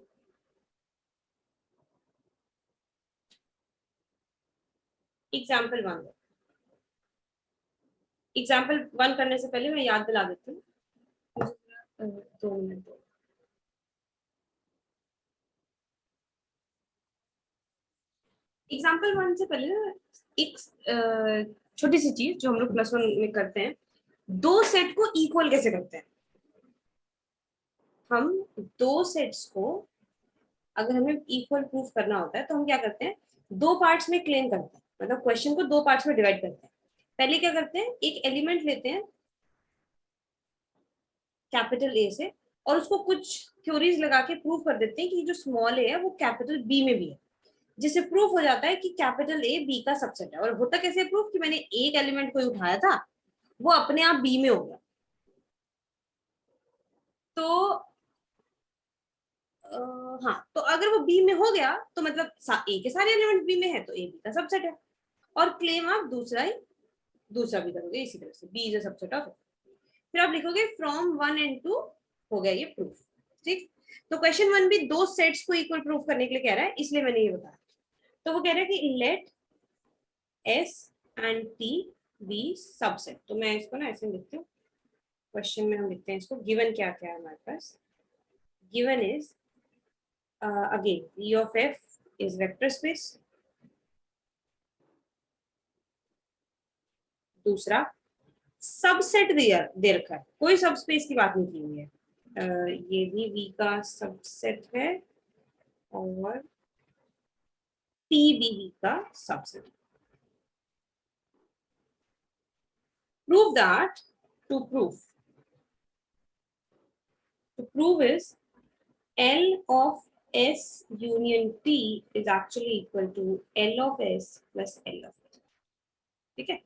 एग्जाम्पल 1, एग्जाम्पल 1 करने से पहले मैं याद दिला देती हूँ, 2 मिनट दो। एग्जाम्पल 1 से पहले ना एक छोटी सी चीज जो हम लोग +1 में करते हैं, 2 सेट को इक्वल कैसे करते हैं। हम 2 सेट्स को अगर हमें इक्वल प्रूफ करना होता है तो हम क्या करते हैं, दो पार्ट्स में क्लेम करते हैं, मतलब क्वेश्चन को दो पार्ट्स में डिवाइड करते हैं। पहले क्या करते हैं, एक एलिमेंट लेते हैं कैपिटल ए से और उसको कुछ थ्योरीज लगा के प्रूव कर देते हैं कि जो स्मॉल ए है वो कैपिटल बी में भी है, जिससे प्रूफ हो जाता है कि कैपिटल ए बी का सबसेट है। और होता कैसे प्रूफ, कि मैंने एक एलिमेंट को उठाया था, वो अपने आप बी में हो गया। तो हाँ, तो अगर वो बी में हो गया तो मतलब ए के सारे एलिमेंट बी में है तो ए बी का सबसेट है। और क्लेम आप दूसरा भी करोगे इसी तरह से, B is a subset of. फिर आप लिखोगे फ्रॉम 1 and 2, हो गया ये प्रूफ। ठीक, तो क्वेश्चन 1 भी दो सेट्स को इक्वल प्रूफ करने के लिए कह रहा है, इसलिए मैंने ये बताया। तो वो कह रहा है कि let S and T be subset. तो मैं इसको ना ऐसे लिखती हूँ, क्वेश्चन में हम लिखते हैं इसको, गिवन क्या क्या है हमारे पास। Given is again V of f is vector space। दूसरा, सबसेट दे रखा है, कोई सब स्पेस की बात नहीं की हुई है। ये भी V का सबसेट है और T भी V का subset. Prove that, to prove is L of S union T is actually equal to L of S plus L of T। ठीक है,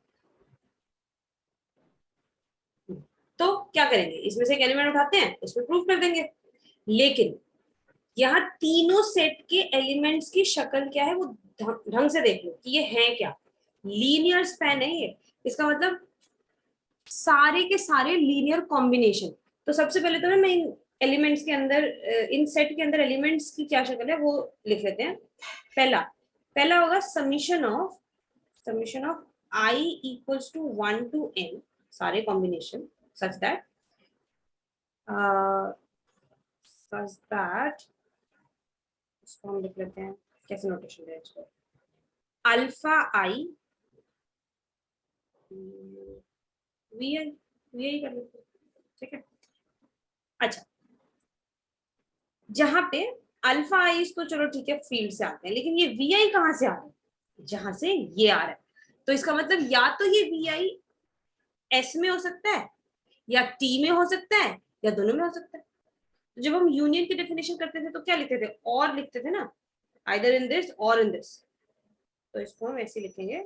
तो क्या करेंगे, इसमें से एक एलिमेंट उठाते हैं, इसमें प्रूफ कर देंगे। लेकिन यहाँ तीनों सेट के एलिमेंट्स की शक्ल क्या है वो ढंग से देख लो कि ये है क्या। लीनियर स्पैन है ये, इसका मतलब सारे के सारे लीनियर कॉम्बिनेशन। तो सबसे पहले तो मैं इन एलिमेंट्स के अंदर, इन सेट के अंदर एलिमेंट्स की क्या शक्ल है वो लिख लेते हैं। पहला होगा summation of i equals to 1 to n, सारे कॉम्बिनेशन सच दैट इसको हम लिख लेते हैं, कैसे नोटेशन है इसको, अल्फा आई वी आई, कर लेते हैं। ठीक है, अच्छा, जहां पे अल्फा आई तो चलो ठीक है फील्ड से आते हैं, लेकिन ये वी आई कहां से आ रहा है, जहां से ये आ रहा है। तो इसका मतलब या तो ये वी आई एस में हो सकता है या टी में हो सकता है या दोनों में हो सकता है। तो जब हम यूनियन की डेफिनेशन करते थे तो क्या लिखते थे, और लिखते थे ना, आइदर इन दिस और इन दिस। तो इसको हम ऐसे लिखेंगे,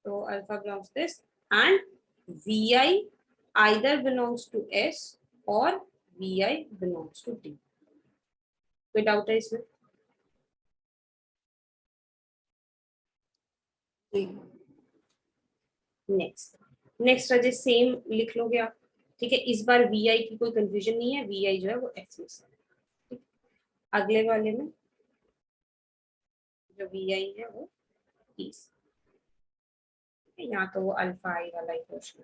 तो alpha belongs this and v i either belongs to S और v i belongs to T. कोई डाउट है इसमें? नेक्स्ट अजय सेम लिख लोगे आप। ठीक है, इस बार वी आई की कोई कंफ्यूजन नहीं है, वी आई जो है वो एक्स में से है। ठीक? अगले वाले में जो वी आई है वो टी से, यहाँ तो वो अल्फा आई वाला ही क्वेश्चन।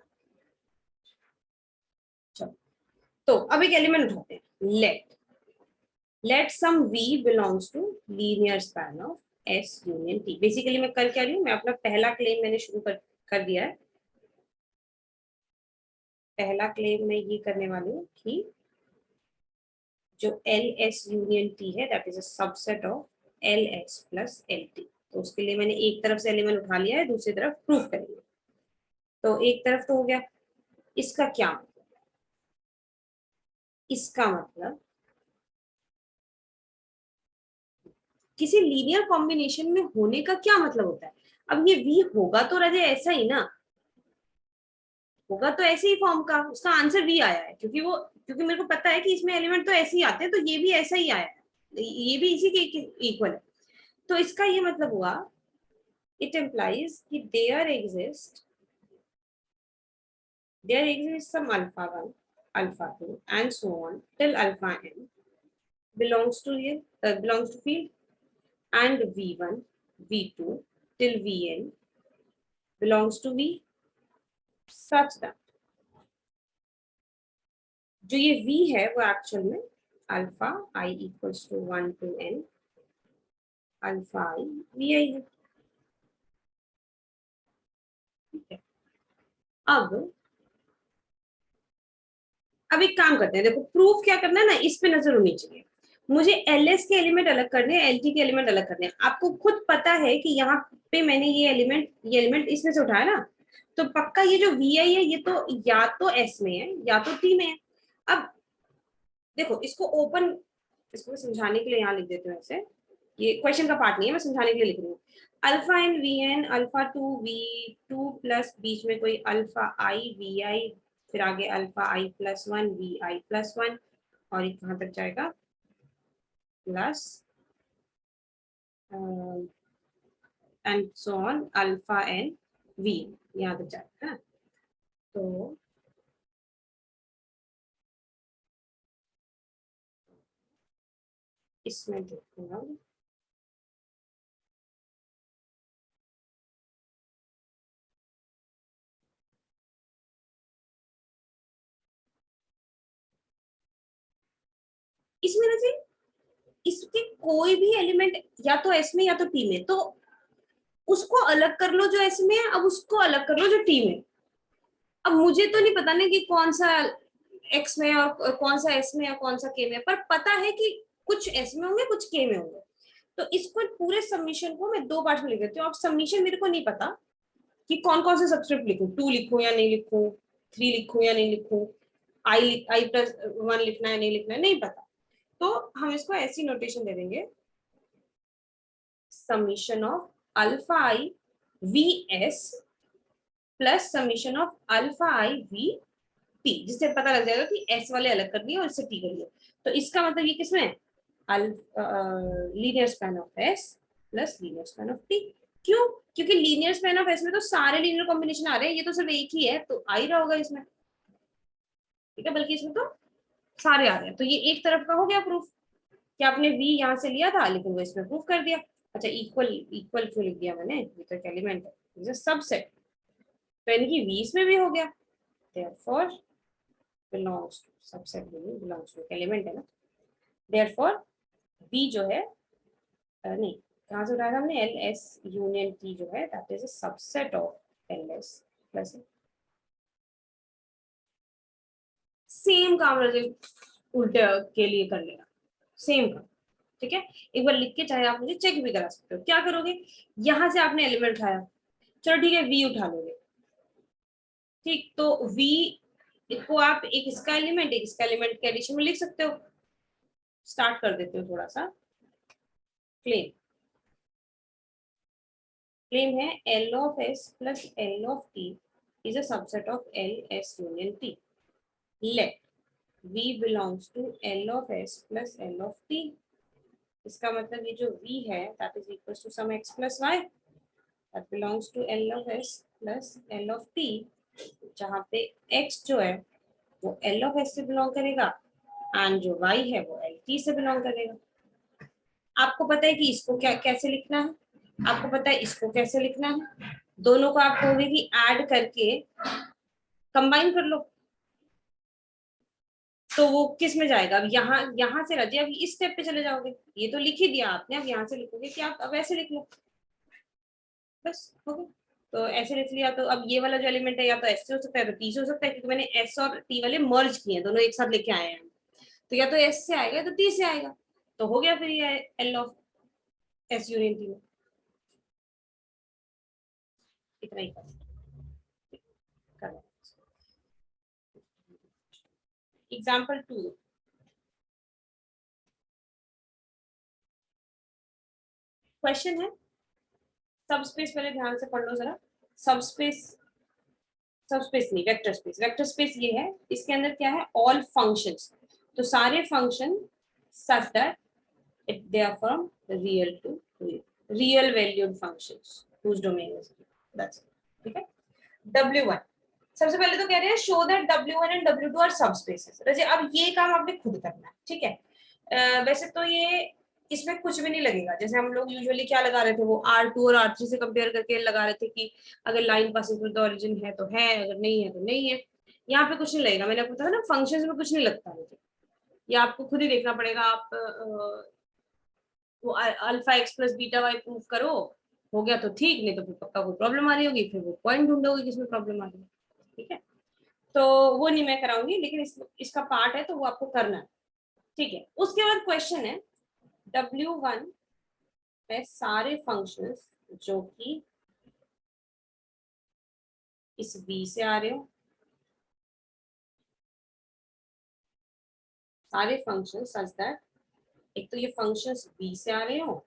चलो, तो अब एक एलिमेंट उठाते हैं, let some v belongs to linear span of s union t। Basically मैं कर क्या रही हूँ, मैं अपना पहला क्लेम मैंने शुरू कर दिया है। पहला क्लेम मैं ये करने वाली हूँ कि जो एल एस यूनियन टी है that is a subset of L S plus L T. तो उसके लिए मैंने एक तरफ से एलिमेंट उठा लिया है, दूसरी तरफ प्रूफ करेंगे। तो एक तरफ तो हो गया, इसका क्या मतलब, इसका मतलब किसी लीनियर कॉम्बिनेशन में होने का क्या मतलब होता है। अब ये v होगा तो राजे ऐसा ही ना, होगा तो ऐसे ही फॉर्म का, उसका आंसर वी आया है क्योंकि मेरे को पता है कि इसमें एलिमेंट तो ऐसे ही आते हैं, तो ये भी ऐसा ही आया है, ये भी इसी के इक्वल है। तो इसका ये मतलब हुआ, इट एम्प्लाइज कि there exist some alpha 1 alpha 2 and so on till alpha n belongs to field, and v1 v2 till vn belongs to v, such that जो ये v है वो एक्चुअल में alpha i equals to 1 to n alpha i vi है। ठीक है, अब एक काम करते हैं, देखो प्रूफ क्या करना है ना, इस पे नजर होनी चाहिए। मुझे एलएस के एलिमेंट अलग करने हैं, एलटी के एलिमेंट अलग करने हैं। आपको खुद पता है कि यहाँ पे मैंने ये एलिमेंट इसमें से उठाया ना, तो पक्का ये जो वी आई है ये तो या तो एस में है या तो टी में है। अब देखो इसको ओपन, इसको समझाने के लिए यहाँ लिख देते हैं ऐसे, ये क्वेश्चन का पार्ट नहीं है, मैं समझाने के लिए लिख रही हूँ। Alpha n v n, alpha two v two plus बीच में कोई अल्फा आई वी आई, फिर आगे alpha i plus one v i plus one, और ये कहाँ तक जाएगा plus and so on alpha n v, यहाँ तक जाएगा है। तो इसमें देखूंगा, इसमें ना जी इसके कोई भी एलिमेंट या तो एस में या तो टी में, तो उसको अलग कर लो जो एस में है, अब उसको अलग कर लो जो टी में। अब मुझे तो नहीं पता ना कि कौन सा एक्स में और कौन सा एस में या कौन सा के में, पर पता है कि कुछ एस में होंगे कुछ के में होंगे। तो इसको पूरे सबमिशन को मैं दो पार्ट में लिख देती हूँ। अब सबमिशन मेरे को नहीं पता कि कौन कौन से सबस्क्रिप्ट लिखूं, 2 लिखूं या नहीं लिखूं, 3 लिखूं या नहीं लिखूं, आई प्लस 1 लिखना है नहीं लिखना है, नहीं पता। तो हम इसको ऐसी नोटेशन दे देंगे, summation of alpha i V S plus summation of alpha i we T, जिससे पता लग जाएगा कि एस वाले अलग कर दिए और इससे टी कर दिए। तो इसका मतलब ये किसमें है, linear span of S plus linear span of T. क्यों? क्योंकि लीनियर स्पैन ऑफ एस में तो सारे लीनियर कॉम्बिनेशन आ रहे हैं, ये तो सिर्फ एक ही है तो आ ही रहा होगा इसमें, ठीक है, बल्कि इसमें तो सारे आ रहे हैं। तो ये एक तरफ का हो गया प्रूफ कि आपने v यहाँ से लिया था लेकिन वो इसमें प्रूफ कर दिया। अच्छा इक्वल इक्वल क्यों लिख दिया मैंने, ये तो एक एलिमेंट है सबसेट, तो यानी कि v इसमें भी हो गया, therefore belongs to सबसेट नहीं belongs to एलिमेंट है ना, therefore v जो है नहीं कहाँ से उठाया था हमने, एल एस यूनियन t जो है that is a subset of L S plus, same काम उल्टे के लिए कर लेना, सेम काम, ठीक है। एक बार लिख के चाहे आप मुझे चेक भी करा सकते हो। क्या करोगे, यहां से आपने एलिमेंट उठाया, चलो ठीक है वी उठा लोगे, ठीक, तो वी को आप एक इसका एलिमेंट एक इसका एलिमेंट के एडिशन में लिख सकते हो। स्टार्ट कर देते हो थोड़ा सा क्लेम, क्लेम है L of S plus L of T is a subset of L S union T, let v belongs to L of s plus L of t। इसका मतलब ये जो v है that is equals to some x plus y that belongs to L of s plus L of t, जहाँ पे x जो है वो L of s से बिलोंग करेगा एंड जो y है वो L t से बिलोंग करेगा। आपको पता है कि इसको क्या कैसे लिखना है, आपको पता है इसको कैसे लिखना है, दोनों को आप कहोगे कि ऐड करके कंबाइन कर लो, तो वो किस में जाएगा, अब यहाँ से रजिए, अब इस स्टेप पे चले जाओगे, ये तो लिख ही दिया आपने, अब यहाँ से लिखोगे कि आप अब ऐसे लिख लो, बस हो गया। तो ऐसे लिख लिया, तो अब ये वाला जो एलिमेंट है या तो एस से हो सकता है तो टी से हो सकता है, क्योंकि मैंने एस और टी वाले मर्ज किए हैं, दोनों एक साथ लेके आए हैं, तो या तो एस से आएगा तो टी से आएगा, तो हो गया फिर ये L of S union T में, इतना ही करना। एग्जाम्पल 2, क्वेश्चन है सबस्पेस, पहले ध्यान से पढ़ लो जरा। सबस्पेस, सबस्पेस नहीं वेक्टर स्पेस, वेक्टर स्पेस ये है, इसके अंदर क्या है ऑल फंक्शंस, तो सारे function such that they are from real to real valued functions whose domain is that's it, ठीक है। W1 सबसे पहले तो कह रहे हैं show that W1 and W2 are subspaces. रजे अब ये काम आपने खुद करना है, ठीक है। वैसे तो ये इसमें कुछ भी नहीं लगेगा, जैसे हम लोग यूजुअली क्या लगा रहे थे, वो R2 और R3 से कंपेयर करके लगा रहे थे कि अगर line passing through the origin है तो है, अगर नहीं है तो नहीं है। यहाँ पे कुछ नहीं लगेगा, मैंने आपको बताया ना फंक्शंस में कुछ नहीं लगता मुझे, ये आपको खुद ही देखना पड़ेगा। आप वो alpha x plus beta y prove करो, हो गया तो ठीक, नहीं तो फिर पक्का कोई प्रॉब्लम आ रही होगी, फिर वो पॉइंट ढूंढोगे किसमें प्रॉब्लम आ रही है। ठीक है, तो वो नहीं मैं कराऊंगी, लेकिन इसका पार्ट है तो वो आपको करना है, ठीक है। उसके बाद क्वेश्चन है W1 में सारे फंक्शंस जो कि इस V से आ रहे हो, सारे फंक्शंस सच दैट एक तो ये फंक्शंस V से आ रहे हो,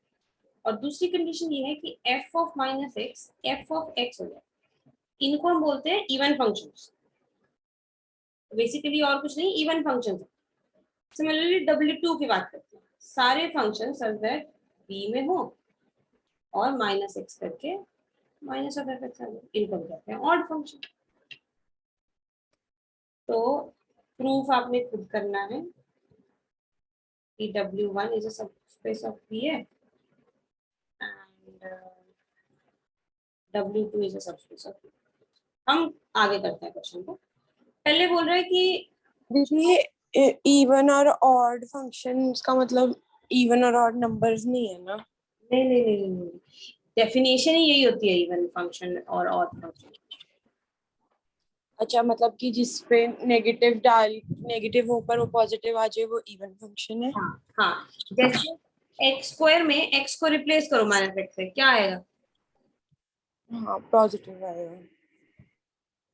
और दूसरी कंडीशन ये है कि f of minus x f of x हो जाए। इनको हम बोलते हैं इवन फंक्शंस, बेसिकली और कुछ नहीं, इवन फंक्शंस। सिमिलरली W2 की बात करते हैं, सारे फंक्शन सच दैट V में हो और माइनस एक्स करके माइनस ऑफ एफ एक्स आ जाए, इनको कहते हैं ऑड फंक्शन। तो प्रूफ आपने खुद करना है कि W1 is a subspace of Pf and W2 is a subspace of Pf। हम आगे करते हैं क्वेश्चन को। पहले बोल रहा है कि ये इवन और ऑड फंक्शंस का मतलब इवन और ऑड नंबर्स नहीं है ना? नहीं नहीं नहीं नहीं, डेफिनेशन ही यही होती है इवन फंक्शन और ऑड फंक्शन। अच्छा, मतलब कि जिस पे नेगेटिव ऊपर वो पॉजिटिव आ जाए वो इवन फंक्शन है। हाँ हाँ, जैसे एक्स स्क्वायर में एक्स को रिप्लेस करो माइनस एक्स से, क्या आएगा? हाँ, पॉजिटिव आएगा।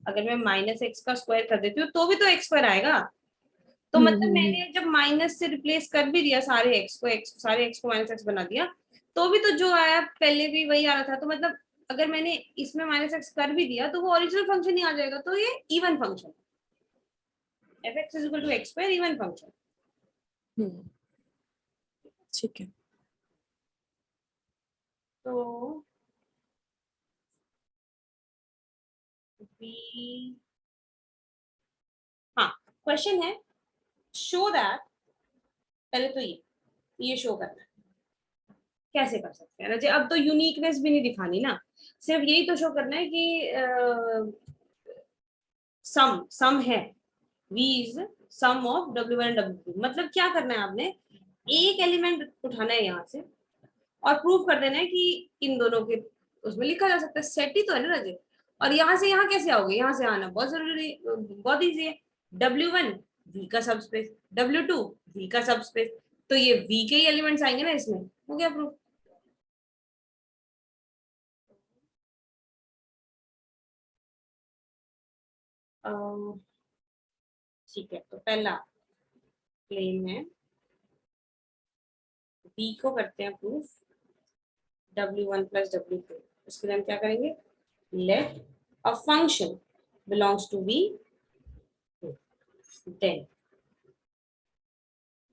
अगर मैं माइनस एक्स का स्क्वायर कर देती हूँ तो भी तो एक्स स्क्वायर आएगा। तो मतलब मैंने जब माइनस से रिप्लेस कर भी दिया सारे एक्स को माइनस एक्स बना दिया, तो भी तो जो आया पहले भी वही आ रहा था। तो मतलब अगर मैंने इसमें माइनस एक्स कर भी दिया तो वो ओरिजिनल फंक्शन ही आ जाएगा। तो ये even function, f x is equal to x square, even function. ठीक है। तो बी, हाँ, क्वेश्चन है शो दैट, पहले तो ये शो करना है। कैसे कर सकते हैं ना जी? अब तो यूनिकनेस भी नहीं दिखानी ना, सिर्फ यही तो शो करना है कि सम है, v is sum of W1 and W2। मतलब क्या करना है आपने, एक एलिमेंट उठाना है यहाँ से और प्रूव कर देना है कि इन दोनों के उसमें लिखा जा सकता है। सेट ही तो है ना राजे। और यहाँ से यहाँ कैसे आओगे, यहाँ से आना बहुत जरूरी, बहुत इजी है। W1 V का सबस्पेस, W2 V का सबस्पेस, तो ये V के ही एलिमेंट्स आएंगे ना इसमें, हो गया प्रूफ। ठीक है, तो पहला क्लेम है, V को करते हैं प्रूफ W1 प्लस W2। उसके लिए हम क्या करेंगे, let a function belongs to V, then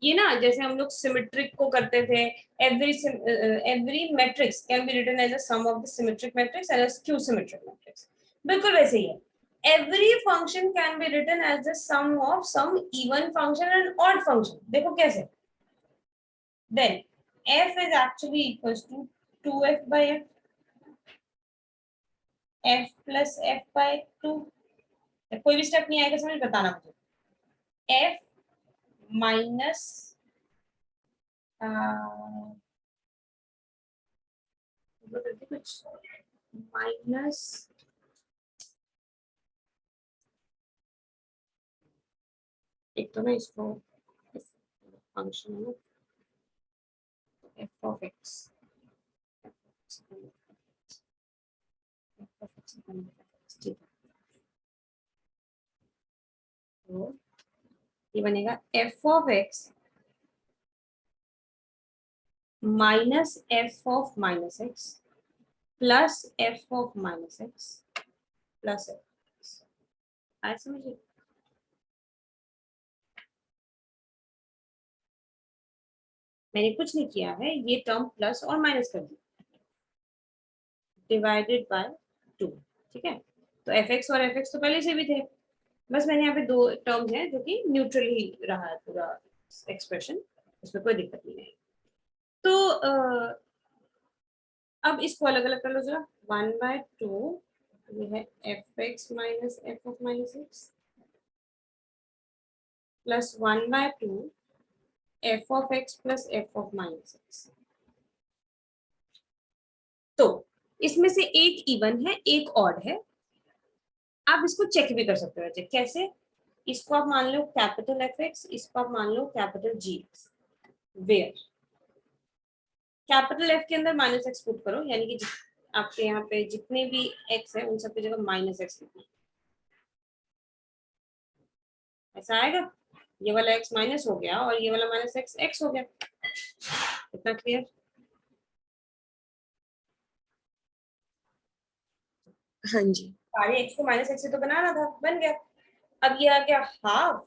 ये ना जैसे हम लोग सिमेट्रिक को करते थे, every matrix can be written as a sum of the symmetric matrix and skew symmetric matrix, बिल्कुल वैसे ही है। Every function can be written as the sum of sum even function and odd function. देखो कैसे, then f is actually equals to 2f by f plus f by 2। कोई भी step नहीं आएगा समझ, बताना मुझे। f माइनस कुछ माइनस, एक तो ना इसको फंक्शन है ना f of x, ठीक है, तो ये बनेगा f of x minus f of minus x plus f of minus x plus f। आया समझिए, मैंने कुछ नहीं किया है, ये टर्म प्लस और माइनस कर दिया, डिवाइडेड बाय 2। ठीक है, तो एफ एक्स और एफ एक्स तो पहले से भी थे, बस मैंने यहाँ पे दो टर्म्स हैं जो कि न्यूट्रल ही रहा है पूरा एक्सप्रेशन, उसमें कोई दिक्कत नहीं है। तो अब इसको अलग अलग कर लो जरा, 1/2 ये है f x minus F of minus x plus 1/2 F of x plus F of minus x. तो इसमें से एक इवन है एक ऑड है। आप इसको चेक भी कर सकते हो वैसे। कैसे? इसको आप मान लो कैपिटल एफ एक्स, इसको आप मान लो capital g x, where capital f के अंदर माइनस एक्स पुट करो, यानी कि आपके यहाँ पे जितने भी एक्स है उन सब की जगह माइनस एक्स लिखना, ऐसा आएगा। ये वाला एक्स माइनस हो गया और ये वाला माइनस एक्स एक्स हो गया। इतना क्लियर? हाँ जी। सारे एक्स को माइनस एक्स से तो बनाना था, बन गया। अब ये आ गया हाफ।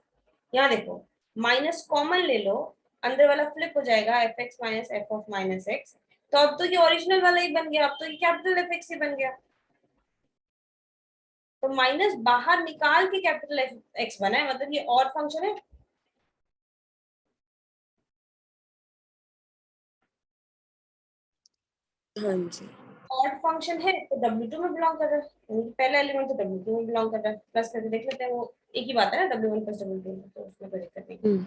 यहाँ देखो माइनस कॉमन ले लो, अंदर वाला फ्लिप हो जाएगा, F x minus F of minus x. तो अब तो ये ओरिजिनल वाला ही बन गया, अब तो ये कैपिटल एफ एक्स ही बन गया। तो माइनस बाहर निकाल के कैपिटल एफ एक्स बना है, मतलब ये और फंक्शन है। हाँ जी। ऑड फंक्शन है तो W2 में बिलोंग कर रहा है, यानी कि पहला एलिमेंट तो W2 में बिलोंग कर रहा है। प्लस करके देख लेते हैं, वो एक ही बात है ना, W1 प्लस W2, तो उसमें कोई दिक्कत नहीं। हम्म।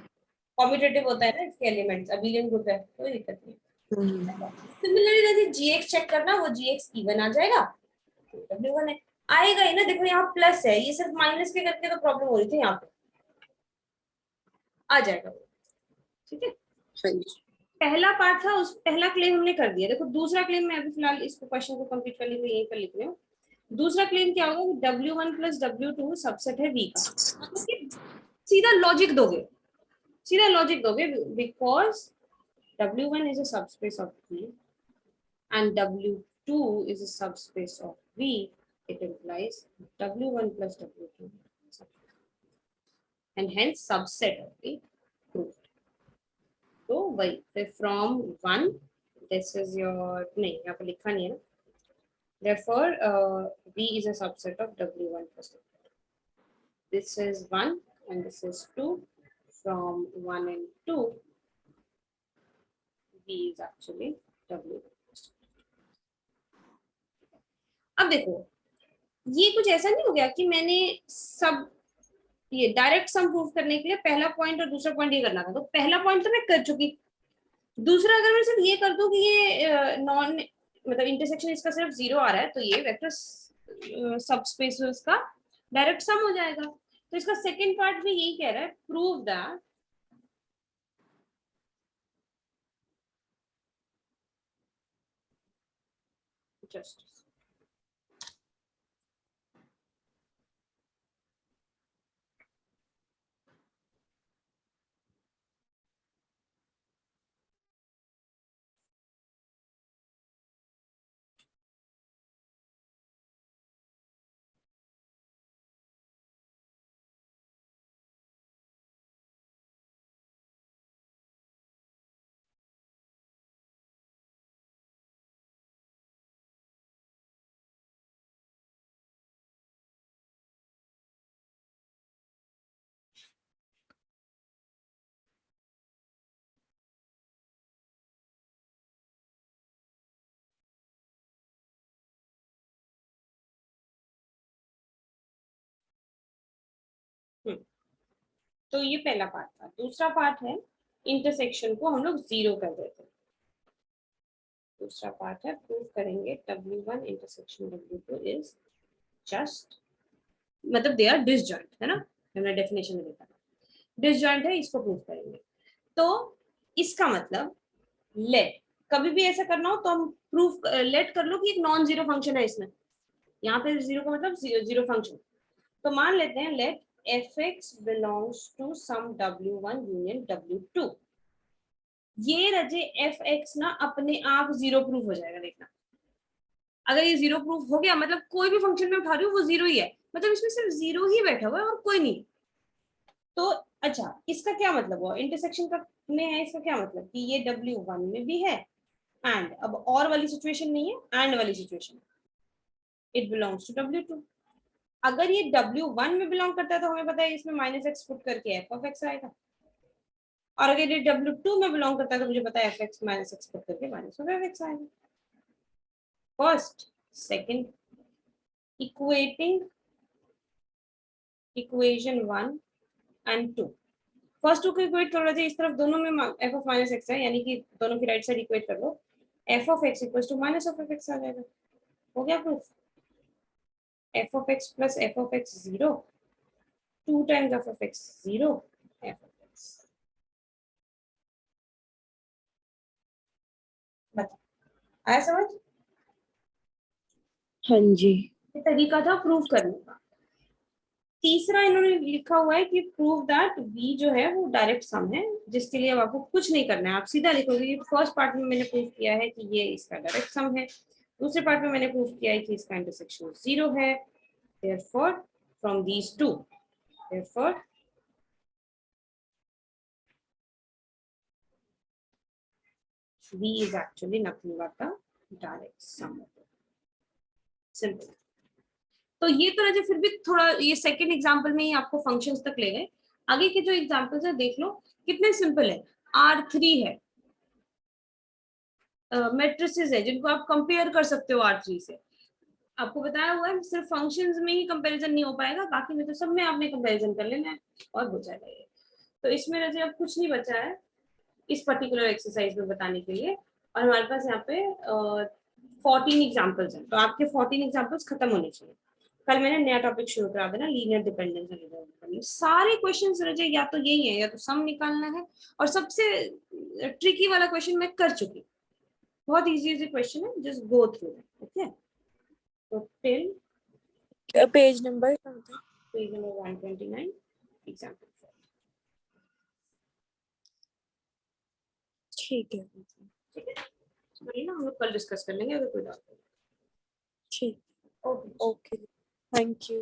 कॉम्यूटेटिव होता है ना इसके एलिमेंट्स, अबेलियन ग्रुप है, कोई दिक्कत नहीं। हम्म। सिमिलरली यदि GX चेक करना, वो GX इवन आ जाएगा, W1 है, आएगा ही ना। देखो यहाँ प्लस है, ये सिर्फ माइनस के करके तो प्रॉब्लम हो रही थी, यहाँ पे आ जाएगा वो। ठीक है, हाँ जी। पहला पार्ट था, उस पहला क्लेम हमने कर दिया। देखो दूसरा क्लेम, मैं अभी फिलहाल इसको क्वेश्चन को कंप्लीट कर ली तो यहीं पर लिख रही हूँ। दूसरा क्लेम क्या होगा कि W1 प्लस W2 सबसेट है V का। तो सीधा लॉजिक दोगे, सीधा लॉजिक दोगे, because W1 is a subspace of V and W2 is a subspace of V, it implies W1 plus W2 and hence subset of the group. तो वही फिर from one, this is your, नहीं यहाँ पे लिखा नहीं है ना, therefore V is a subset of W1 plus W2. This is 1 and this is 2. From 1 and 2, V is actually W1 plus W2. अब देखो ये कुछ ऐसा नहीं हो गया कि मैंने सब ये डायरेक्ट सम प्रूव करने के लिए पहला पॉइंट और दूसरा पॉइंट ये करना था, तो पहला पॉइंट तो मैं कर चुकी। दूसरा अगर मैं सिर्फ ये कर दूं कि ये नॉन मतलब इंटरसेक्शन इसका सिर्फ 0 आ रहा है, तो ये वेक्टर सबस्पेसेस का डायरेक्ट सम हो जाएगा। तो इसका सेकंड पार्ट भी यही कह रहा है, प्रूव दैट जस्ट तो ये पहला पार्ट था। दूसरा पार्ट है इंटरसेक्शन को हम लोग 0 कर देते हैं। दूसरा पार्ट है प्रूव करेंगे W1 intersection W2 is just, मतलब दे आर डिसजॉइंट, है ना, हमने डेफिनेशन में देखा डिसजॉइंट है, इसको प्रूव करेंगे। तो इसका मतलब लेट, कभी भी ऐसा करना हो तो हम प्रूफ लेट कर लो कि एक नॉन जीरो फंक्शन है इसमें, यहाँ पे जीरो का मतलब जीरो फंक्शन। तो मान लेते हैं let f x belongs to sum W1 union W2। ये रजे एफ एक्स ना अपने आप जीरो प्रूफ हो जाएगा, देखना। अगर ये जीरो प्रूफ हो गया मतलब कोई भी फंक्शन में उठा रही हूँ वो जीरो ही है, मतलब इसमें सिर्फ जीरो ही बैठा हुआ है और कोई नहीं। तो अच्छा, इसका क्या मतलब हुआ इंटरसेक्शन का में है, इसका क्या मतलब कि ये W1 में भी है एंड, अब और वाली सिचुएशन नहीं है, एंड वाली situation, it belongs to W2। अगर ये W1 में बिलोंग करता है तो हमें पता है इसमें माइनस एक्स पुट करके एफ ऑफ एक्स आएगा, और अगर ये W2 में बिलोंग करता है तो मुझे पता है f x minus x put करके माइनस ऑफ एफ एक्स आएगा। First second, equating equation 1 and 2। First two को इक्वेट कर लो, इस तरफ दोनों में एफ ऑफ माइनस एक्स है, यानी कि दोनों की राइट साइड इक्वेट कर लो, f of x equals to minus of f x आ जाएगा। हो गया proof. f of x plus f of x 0, 2 times f of x 0, f of x. बता, आया समझ? हाँ जी। ये तरीका था प्रूव करने का। तीसरा इन्होंने लिखा हुआ है कि प्रूव दैट v जो है वो डायरेक्ट सम है, जिसके लिए अब आपको कुछ नहीं करना है, आप सीधा लिखोगे। फर्स्ट पार्ट में मैंने प्रूव किया है कि ये इसका डायरेक्ट सम है, दूसरे पार्ट में मैंने प्रूव किया है कि इसका इंटरसेक्शन 0 है। therefore from these two, therefore v is actually nothing but the direct sum of it. Simple. तो ये तो रजे फिर भी थोड़ा, ये सेकंड एग्जांपल में ही आपको फंक्शंस तक ले गए। आगे के जो एग्जांपल्स है देख लो कितने सिंपल है। R3 है, मैट्रिसेस है जिनको आप कंपेयर कर सकते हो R3 से। आपको बताया हुआ है सिर्फ फंक्शंस में ही कंपैरिजन नहीं हो पाएगा, बाकी में तो सब में आपने कंपैरिजन कर लेना है और हो जाएगा ये। तो इसमें रजे अब कुछ नहीं बचा है इस पर्टिकुलर एक्सरसाइज में बताने के लिए, और हमारे पास यहाँ पे 14 एग्जाम्पल्स हैं, तो आपके 14 एग्जाम्पल्स खत्म होने चाहिए। कल मैंने नया टॉपिक शुरू करा देना, लीनियर डिपेंडेंस। सारे क्वेश्चंस रजे या तो यही है या तो सम निकालना है, और सबसे ट्रिकी वाला क्वेश्चन मैं कर चुकी, बहुत इजी क्वेश्चन है, just go through it. Okay, तो till page number page number 129 example. ठीक है। ठीक है, वही ना, हम लोग कल डिस्कस कर लेंगे अगर कोई डाउट हो। ठीक। Okay, okay, thank you.